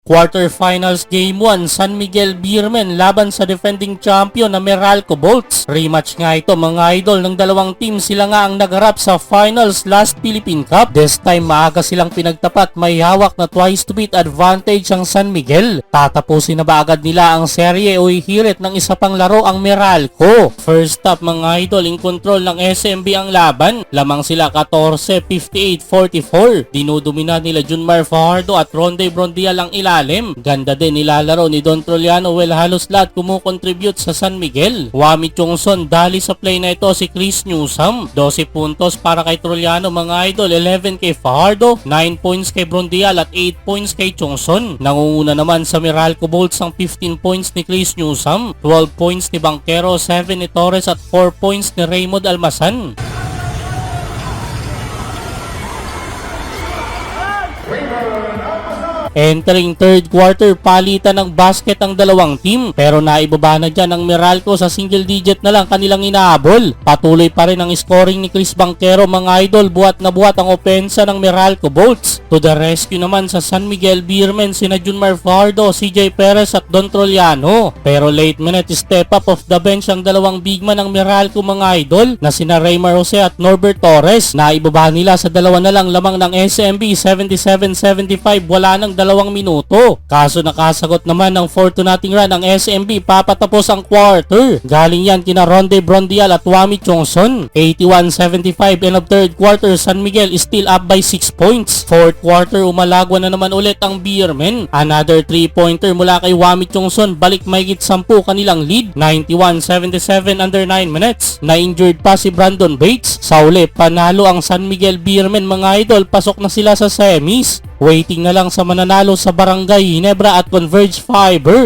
Quarterfinals Game 1, San Miguel Beermen laban sa defending champion na Meralco Bolts. Rematch nga ito mga idol ng dalawang team, sila nga ang nagharap sa finals last Philippine Cup. This time maaga silang pinagtapat, may hawak na twice to beat advantage ang San Miguel. Tatapusin na ba agad nila ang serye o ihirit ng isa pang laro ang Meralco? First up mga idol, in control ng SMB ang laban. Lamang sila 14, 58-44. Dinudumina nila Junmar Fajardo at Ronde Brondial ang ilalim. Ganda din nilalaro ni Don Troliano, well halos lahat kumukontribute sa San Miguel. Wami Chongson, dali sa play na ito si Chris Newsom. 12 puntos para kay Troliano mga idol, 11 kay Fajardo, 9 points kay Brondial at 8 points kay Chongson. Nangunguna naman sa Meralco Bolts ang 15 points ni Chris Newsom, 12 points ni Banquero, 7 ni Torres at 4 points ni Raymond Almasan. Entering third quarter, palitan ng basket ang dalawang team, pero naibaba na dyan ang Meralco, sa single digit na lang kanilang inaabol. Patuloy pa rin ang scoring ni Chris Banquero mga idol, buhat na buhat ang opensa ng Meralco Bolts. To the rescue naman sa San Miguel Beermen sina Junmar Fajardo, CJ Perez at Don Troliano. Pero late minute step up of the bench ang dalawang big man ng Meralco mga idol na sina Raymar Jose at Norbert Torres. Naibaba nila sa dalawa na lang lamang ng SMB, 77-75, wala nang 2 minuto. Kaso nakasagot naman ng 4-0 run ang SMB, papatapos ang quarter. Galing yan kina Ronde Brondial at Wami Chongson. 81-75 end of third quarter, San Miguel is still up by 6 points. Fourth quarter, umalagwa na naman ulit ang Beermen. Another 3-pointer mula kay Wami Chongson, balik mahigit 10 kanilang lead. 91-77 under 9 minutes. Na-injured pa si Brandon Bates. Sa uli, panalo ang San Miguel Beermen mga idol, pasok na sila sa semis. Waiting na lang sa mananalo sa Barangay Ginebra at Converge Fiber.